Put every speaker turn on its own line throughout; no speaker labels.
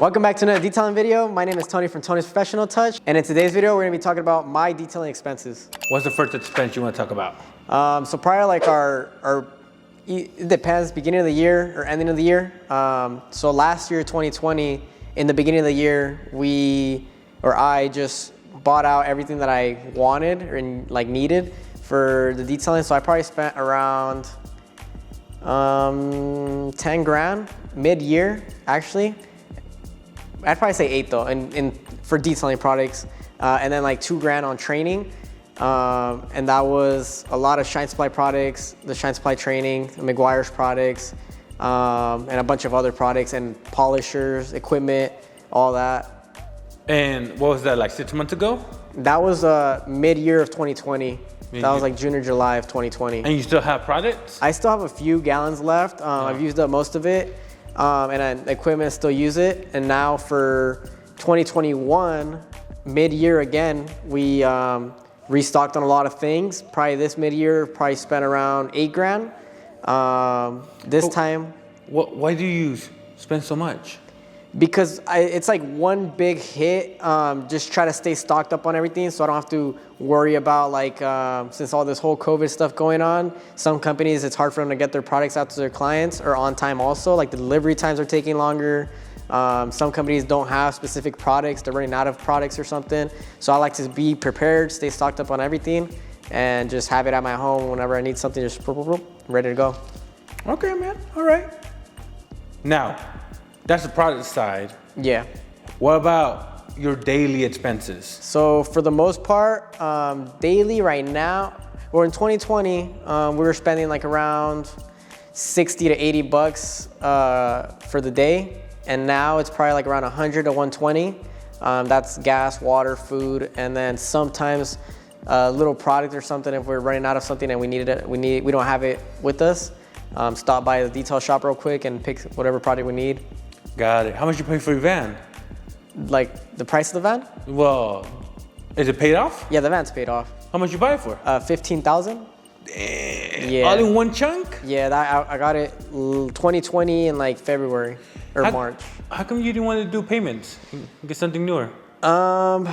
Welcome back to another detailing video. My name is Tony from Tony's Professional Touch, and in today's video, we're gonna be talking about my detailing expenses.
What's the first expense you want to talk about?
So probably like it depends, beginning of the year or ending of the year. So last year, 2020, in the beginning of the year, I just bought out everything that I wanted and like needed for the detailing. So I probably spent around 10 grand mid-year, actually. I'd probably say 8 though, for detailing products, and then like 2 grand on training, and that was a lot of Shine Supply products, the Shine Supply training, McGuire's products, and a bunch of other products and polishers, equipment, all that.
And what was that, like 6 months ago?
That was mid-year of 2020. That was like June or July of 2020.
And you still have products?
I still have a few gallons left. I've used up most of it. And equipment still use it. And now for 2021, mid-year again, we restocked on a lot of things. Probably this mid-year, probably spent around 8 grand. Time.
Why do you spend so much?
Because it's like one big hit. Just try to stay stocked up on everything so I don't have to worry about since all this whole COVID stuff going on, some companies, it's hard for them to get their products out to their clients or on time also. Like the delivery times are taking longer. Some companies don't have specific products. They're running out of products or something. So I like to be prepared, stay stocked up on everything, and just have it at my home whenever I need something, just ready to go.
Okay, man. All right. Now, that's the product side.
Yeah.
What about your daily expenses?
So for the most part, daily right now, or in 2020, we were spending like around 60 to 80 bucks for the day. And now it's probably like around 100 to 120. That's gas, water, food, and then sometimes a little product or something. If we're running out of something and we don't have it with us, stop by the detail shop real quick and pick whatever product we need.
Got it. How much you pay for your van?
Like the price of the van?
Well, is it paid off?
Yeah, the van's paid off.
How much you buy it for?
15,000.
Yeah. All in one chunk?
Yeah, I got it 2020 in like February or March.
How come you didn't want to do payments? Get something newer?
I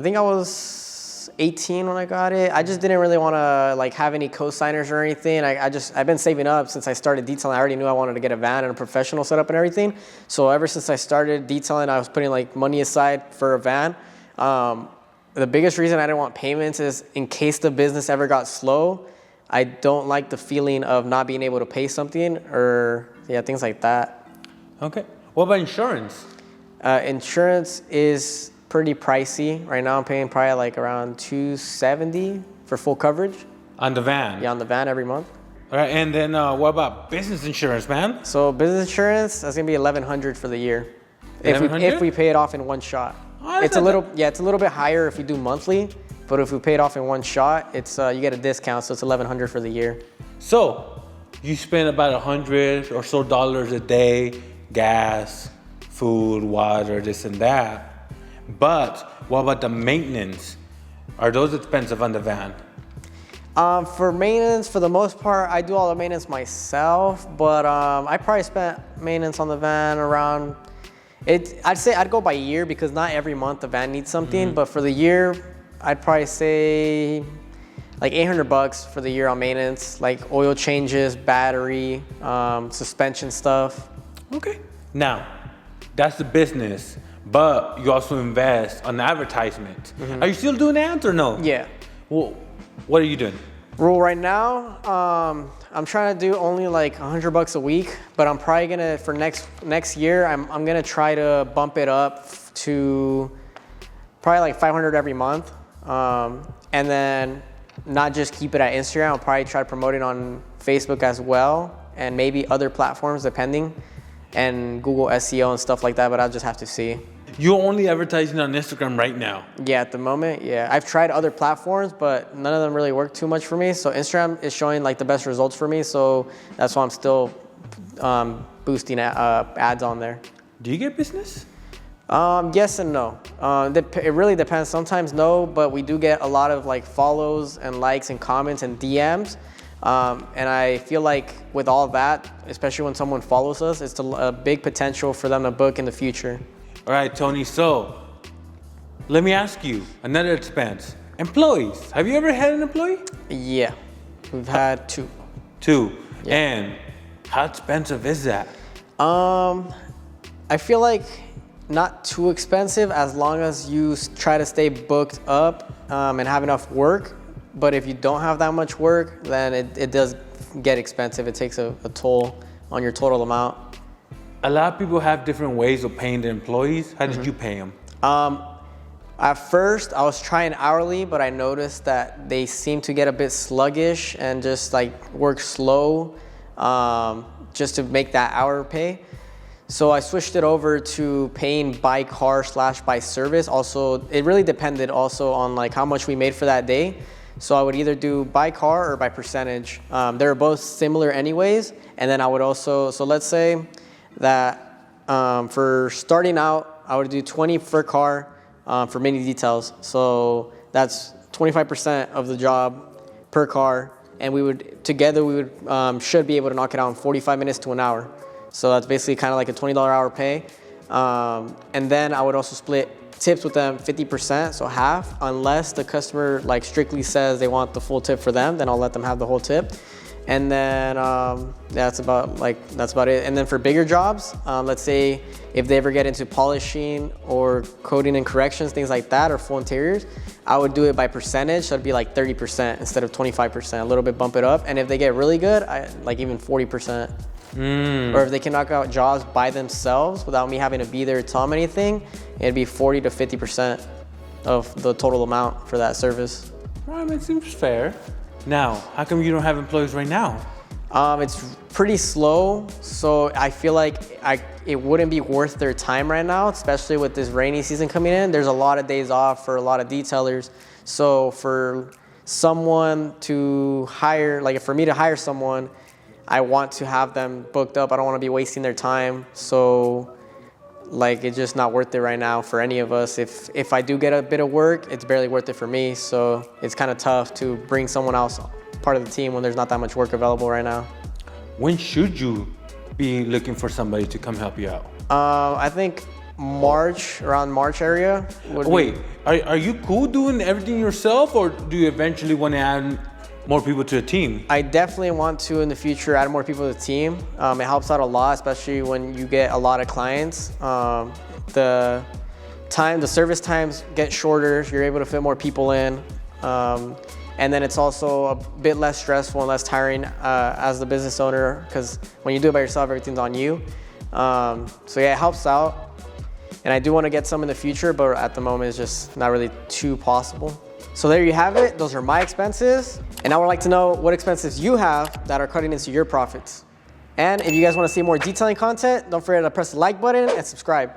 think I was 18 when I got it. I just didn't really want to like have any co-signers or anything. I've been saving up since I started detailing. I already knew I wanted to get a van and a professional setup and everything. So ever since I started detailing, I was putting like money aside for a van. The biggest reason I didn't want payments is in case the business ever got slow, I don't like the feeling of not being able to pay something or things like that.
Okay. What about insurance?
Insurance is pretty pricey. Right now I'm paying probably like around $270 for full coverage.
On the van?
Yeah, on the van every month.
All right, and then what about business insurance, man?
So business insurance, that's gonna be $1,100 for the year. If we pay it off in one shot.
Oh,
it's a little bit higher if you do monthly, but if we pay it off in one shot, it's you get a discount, so it's $1,100 for the year.
So you spend about $100 or so a day, gas, food, water, this and that. But what about the maintenance? Are those expensive on the van?
For maintenance, for the most part, I do all the maintenance myself, but I probably spent maintenance on the van around, I'd say I'd go by year because not every month the van needs something, but for the year, I'd probably say like $800 for the year on maintenance, like oil changes, battery, suspension stuff.
Okay. Now, that's the business. But you also invest on advertisement. Are you still doing ads or no?
Yeah.
Well, what are you doing?
Well, right now, I'm trying to do only like $100 a week, but I'm probably gonna, for next year, I'm gonna try to bump it up to probably like 500 every month. And then not just keep it at Instagram, I'll probably try to promote it on Facebook as well, and maybe other platforms depending, and Google SEO and stuff like that, but I'll just have to see.
You're only advertising on Instagram right now?
Yeah, at the moment, yeah. I've tried other platforms, but none of them really work too much for me. So Instagram is showing like the best results for me, so that's why I'm still boosting ads on there.
Do you get business?
Yes and no. It really depends. Sometimes no, but we do get a lot of like follows and likes and comments and DMs. And I feel like with all that, especially when someone follows us, it's a big potential for them to book in the future.
All right, Tony, so let me ask you another expense. Employees. Have you ever had an employee?
Yeah, we've had two.
Two.
Yeah.
And how expensive is that?
I feel like not too expensive as long as you try to stay booked up and have enough work. But if you don't have that much work, then it does get expensive. It takes a toll on your total amount.
A lot of people have different ways of paying their employees. How did you pay them?
At first, I was trying hourly, but I noticed that they seem to get a bit sluggish and just like work slow just to make that hour pay. So I switched it over to paying by car / by service. Also, it really depended also on like how much we made for that day. So I would either do by car or by percentage. They're both similar anyways. And then I would also, so let's say that for starting out, I would do 20 per car for mini details. So that's 25% of the job per car. And we would, together we would, should be able to knock it out in 45 minutes to an hour. So that's basically kind of like a $20 hour pay. And then I would also split tips with them 50%, so half, unless the customer like strictly says they want the full tip for them, then I'll let them have the whole tip. And then that's about it. And then for bigger jobs, let's say if they ever get into polishing or coating and corrections, things like that, or full interiors, I would do it by percentage. So it'd be like 30% instead of 25%, a little bit bump it up. And if they get really good, I like even 40%. Or if they can knock out jobs by themselves without me having to be there to tell them anything, it'd be 40 to 50% of the total amount for that service.
Well, I mean, it seems fair. Now, how come you don't have employees right now?
It's pretty slow, so I feel like it wouldn't be worth their time right now, especially with this rainy season coming in. There's a lot of days off for a lot of detailers. So for someone to hire, like for me to hire someone, I want to have them booked up. I don't want to be wasting their time. So like it's just not worth it right now for any of us. If I do get a bit of work, it's barely worth it for me. So it's kind of tough to bring someone else part of the team when there's not that much work available right now.
When should you be looking for somebody to come help you out?
I think around March area.
Wait, are you cool doing everything yourself, or do you eventually want to add more people to the team?
I definitely want to in the future add more people to the team. It helps out a lot, especially when you get a lot of clients. The service times get shorter. You're able to fit more people in. And then it's also a bit less stressful and less tiring as the business owner, because when you do it by yourself, everything's on you. So yeah, it helps out. And I do want to get some in the future, but at the moment it's just not really too possible. So there you have it. Those are my expenses. And now I'd like to know what expenses you have that are cutting into your profits. And if you guys want to see more detailing content, don't forget to press the like button and subscribe.